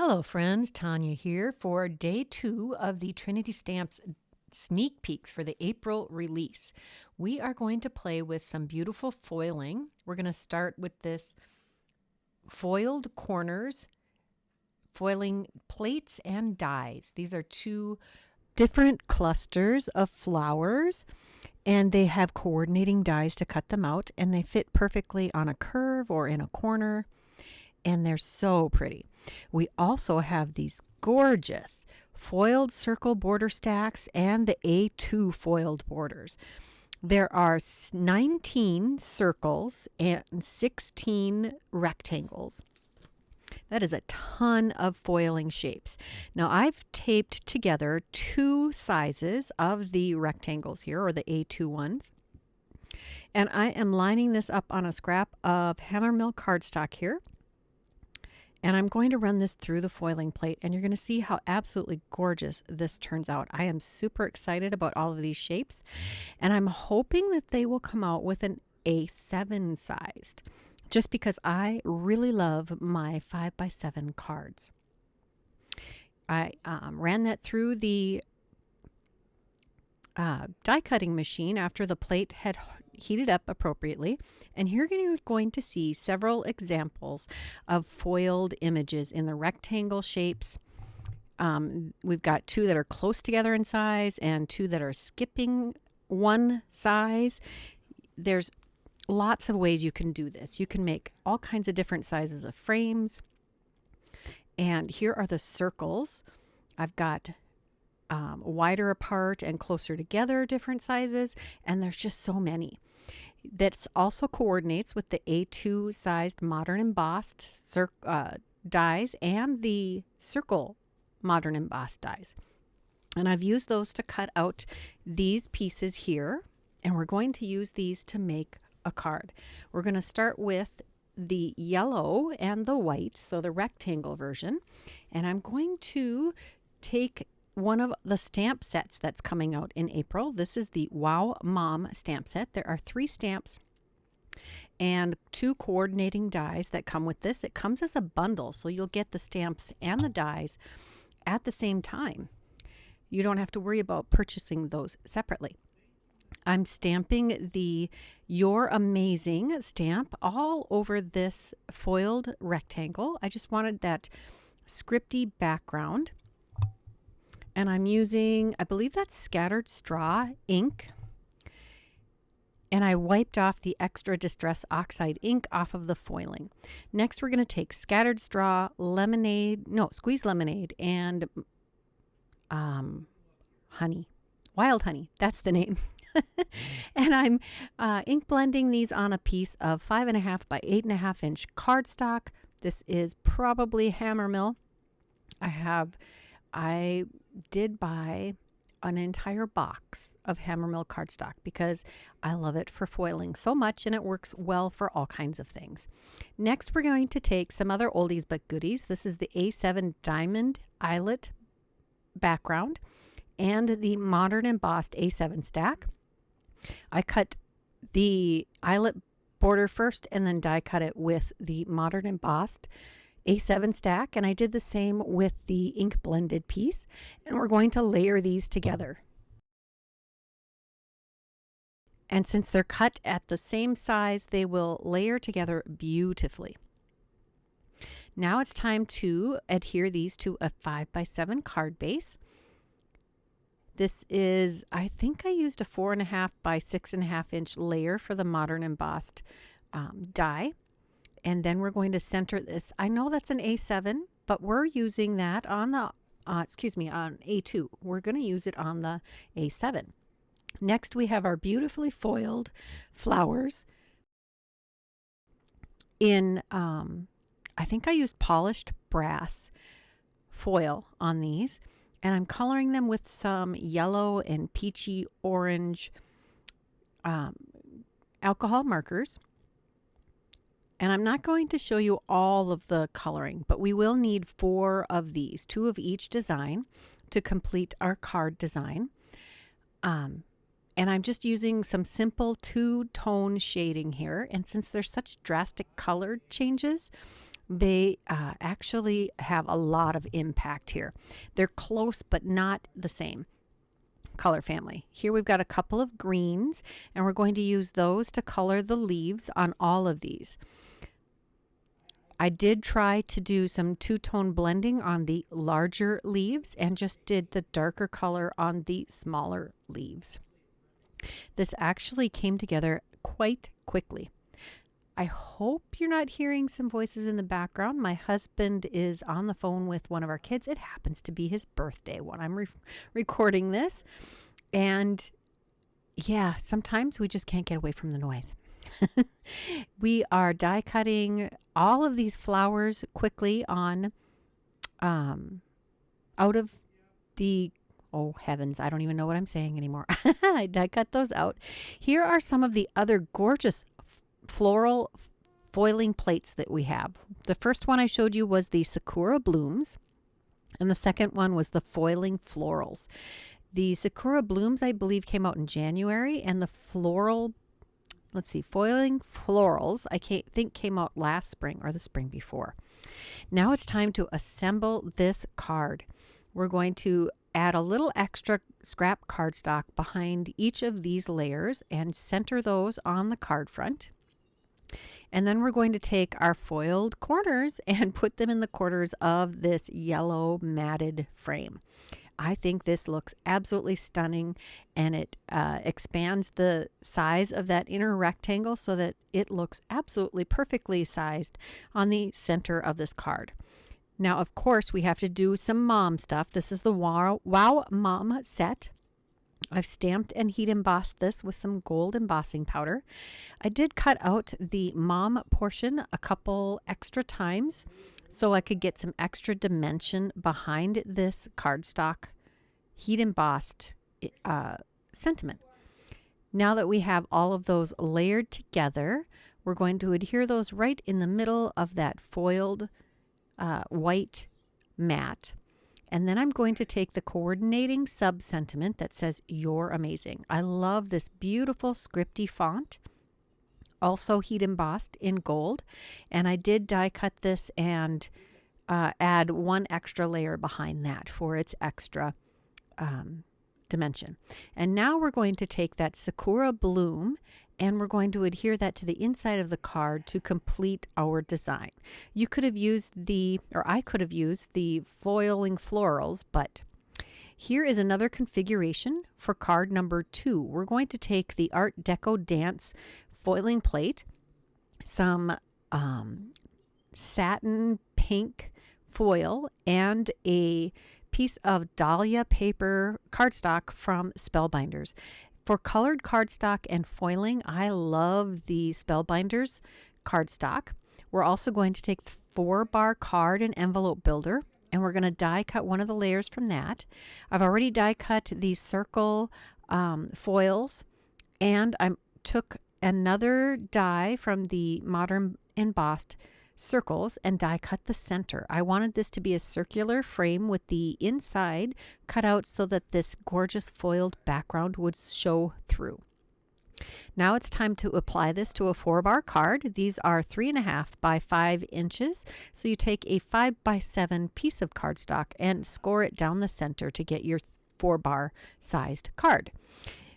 Hello friends, Tanya here for day 2 of the Trinity Stamps sneak peeks for the April release. We are going to play with some beautiful foiling. We're going to start with this foiled corners, foiling plates and dies. These are two different clusters of flowers and they have coordinating dies to cut them out, and they fit perfectly on a curve or in a corner, and they're so pretty. We also have these gorgeous foiled circle border stacks and the A2 foiled borders. There are 19 circles and 16 rectangles. That is a ton of foiling shapes. Now I've taped together two sizes of the rectangles here, or the A2 ones. And I am lining this up on a scrap of Hammermill cardstock here. And I'm going to run this through the foiling plate, and you're going to see how absolutely gorgeous this turns out. I am super excited about all of these shapes, and I'm hoping that they will come out with an A7 sized, just because I really love my 5x7 cards. I ran that through the die cutting machine after the plate had heated up appropriately, and here you're going to see several examples of foiled images in the rectangle shapes. We've got two that are close together in size and two that are skipping one size. There's lots of ways you can do this. You can make all kinds of different sizes of frames, and here are the circles. I've got wider apart and closer together different sizes, and there's just so many. That also coordinates with the A2 sized modern embossed dies and the circle modern embossed dies. And I've used those to cut out these pieces here, and we're going to use these to make a card. We're going to start with the yellow and the white, so the rectangle version, and I'm going to take one of the stamp sets that's coming out in April. This is the Wow Mom stamp set. There are 3 stamps and 2 coordinating dies that come with this. It comes as a bundle, so you'll get the stamps and the dies at the same time. You don't have to worry about purchasing those separately. I'm stamping the You're Amazing stamp all over this foiled rectangle. I just wanted that scripty background. And I'm using, I believe that's Scattered Straw ink. And I wiped off the extra Distress Oxide ink off of the foiling. Next, we're going to take Scattered Straw, Squeeze Lemonade, and honey. Wild Honey, that's the name. And I'm ink blending these on a piece of 5.5 by 8.5 inch cardstock. This is probably Hammermill. I did buy an entire box of Hammermill cardstock because I love it for foiling so much, and it works well for all kinds of things. Next, we're going to take some other oldies but goodies. This is the A7 Diamond Eyelet background and the modern embossed A7 stack. I cut the eyelet border first and then die cut it with the modern embossed A7 stack, and I did the same with the ink blended piece, and we're going to layer these together. And since they're cut at the same size, they will layer together beautifully. Now it's time to adhere these to a 5x7 card base. This is, I think I used a 4.5 by 6.5 inch layer for the modern embossed die. And then we're going to center this. I know that's an A7, but we're using that on the, on A2. We're going to use it on the A7. Next, we have our beautifully foiled flowers in, I think I used polished brass foil on these. And I'm coloring them with some yellow and peachy orange alcohol markers. And I'm not going to show you all of the coloring, but we will need 4 of these, 2 of each design, to complete our card design. And I'm just using some simple 2-tone shading here. And since there's such drastic color changes, They actually have a lot of impact here. They're close, but not the same color family. Here we've got a couple of greens, and we're going to use those to color the leaves on all of these. I did try to do some two-tone blending on the larger leaves and just did the darker color on the smaller leaves. This actually came together quite quickly. I hope you're not hearing some voices in the background. My husband is on the phone with one of our kids. It happens to be his birthday when I'm recording this. And yeah, sometimes we just can't get away from the noise. We are die cutting all of these flowers quickly on out of the, oh heavens, I don't even know what I'm saying anymore. I die cut those out. Here are some of the other gorgeous floral foiling plates that we have. The first one I showed you was the Sakura blooms, and the second one was the foiling florals. The Sakura blooms, I believe, came out in January, and the foiling florals, I think came out last spring or the spring before. Now it's time to assemble this card. We're going to add a little extra scrap cardstock behind each of these layers and center those on the card front. And then we're going to take our foiled corners and put them in the corners of this yellow matted frame. I think this looks absolutely stunning, and it expands the size of that inner rectangle so that it looks absolutely perfectly sized on the center of this card. Now, of course, we have to do some mom stuff. This is the Wow Mom set. I've stamped and heat embossed this with some gold embossing powder. I did cut out the mom portion a couple extra times so I could get some extra dimension behind this cardstock heat embossed sentiment. Now that we have all of those layered together, we're going to adhere those right in the middle of that foiled white mat. And then I'm going to take the coordinating sub-sentiment that says, "You're amazing." I love this beautiful scripty font, also heat embossed in gold. And I did die cut this and add one extra layer behind that for its extra dimension. And now we're going to take that Sakura bloom and we're going to adhere that to the inside of the card to complete our design. You could have used I could have used the foiling florals, but here is another configuration for card number 2. We're going to take the Art Deco Dance foiling plate, some satin pink foil, and a piece of Dahlia paper cardstock from Spellbinders. For colored cardstock and foiling, I love the Spellbinders cardstock. We're also going to take the 4-bar card and envelope builder, and we're going to die cut one of the layers from that. I've already die cut these circle foils, and I took another die from the Modern Embossed circles and die cut the center. I wanted this to be a circular frame with the inside cut out so that this gorgeous foiled background would show through. Now it's time to apply this to a 4-bar card. These are 3.5 by 5 inches. So you take a 5 by 7 piece of cardstock and score it down the center to get your 4-bar sized card.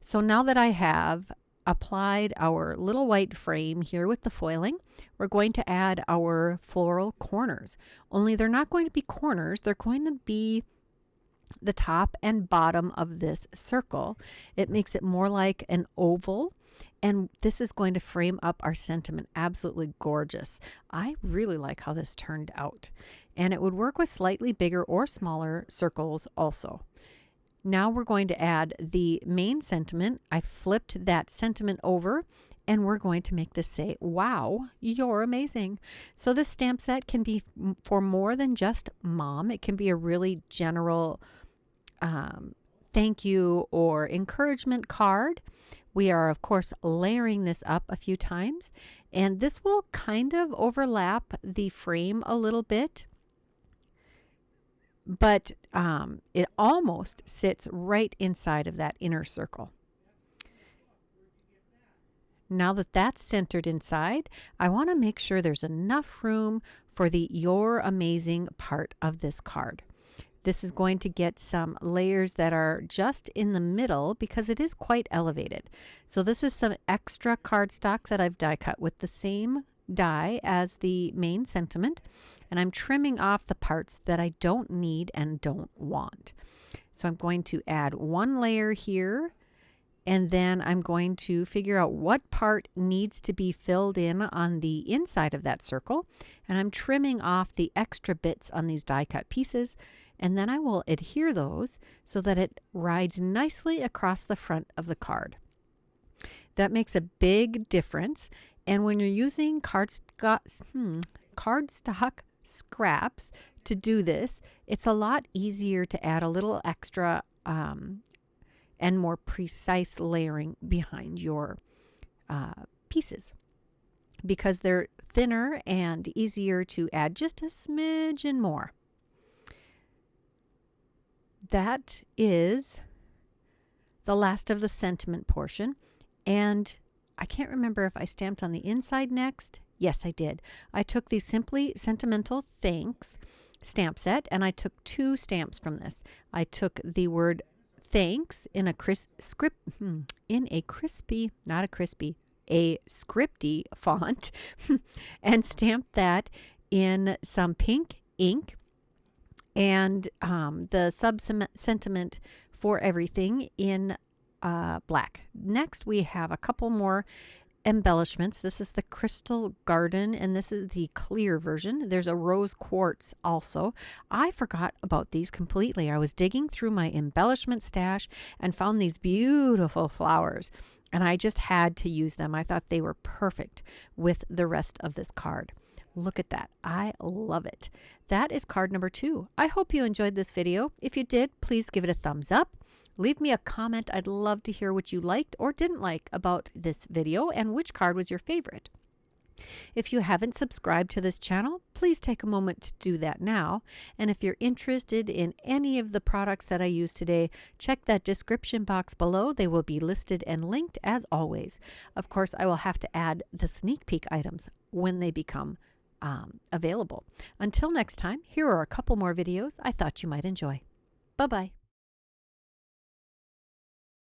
So now that I have applied our little white frame here with the foiling, we're going to add our floral corners. Only they're not going to be corners, they're going to be the top and bottom of this circle. It makes it more like an oval, and this is going to frame up our sentiment absolutely gorgeous. I really like how this turned out, and it would work with slightly bigger or smaller circles also. Now we're going to add the main sentiment. I flipped that sentiment over, and we're going to make this say, "Wow, you're amazing." So this stamp set can be for more than just mom. It can be a really general thank you or encouragement card. We are, of course, layering this up a few times, and this will kind of overlap the frame a little bit, but it almost sits right inside of that inner circle. Now that that's centered inside, I want to make sure there's enough room for the You're Amazing part of this card. This is going to get some layers that are just in the middle because it is quite elevated. So this is some extra cardstock that I've die cut with the same die as the main sentiment, and I'm trimming off the parts that I don't need and don't want. So I'm going to add one layer here, and then I'm going to figure out what part needs to be filled in on the inside of that circle, and I'm trimming off the extra bits on these die cut pieces, and then I will adhere those so that it rides nicely across the front of the card. That makes a big difference, and when you're using cardstock scraps to do this, it's a lot easier to add a little extra and more precise layering behind your pieces because they're thinner and easier to add just a smidgen more. That is the last of the sentiment portion, and I can't remember if I stamped on the inside next. Yes, I did. I took the Simply Sentimental Thanks stamp set, and I took 2 stamps from this. I took the word thanks in a scripty font and stamped that in some pink ink, and the sentiment for everything in black. Next, we have a couple more embellishments. This is the Crystal Garden, and this is the clear version. There's a rose quartz also. I forgot about these completely. I was digging through my embellishment stash and found these beautiful flowers, and I just had to use them. I thought they were perfect with the rest of this card. Look at that. I love it. That is card number 2. I hope you enjoyed this video. If you did, please give it a thumbs up. Leave me a comment. I'd love to hear what you liked or didn't like about this video and which card was your favorite. If you haven't subscribed to this channel, please take a moment to do that now. And if you're interested in any of the products that I use today, check that description box below. They will be listed and linked as always. Of course, I will have to add the sneak peek items when they become available. Until next time, here are a couple more videos I thought you might enjoy. Bye-bye.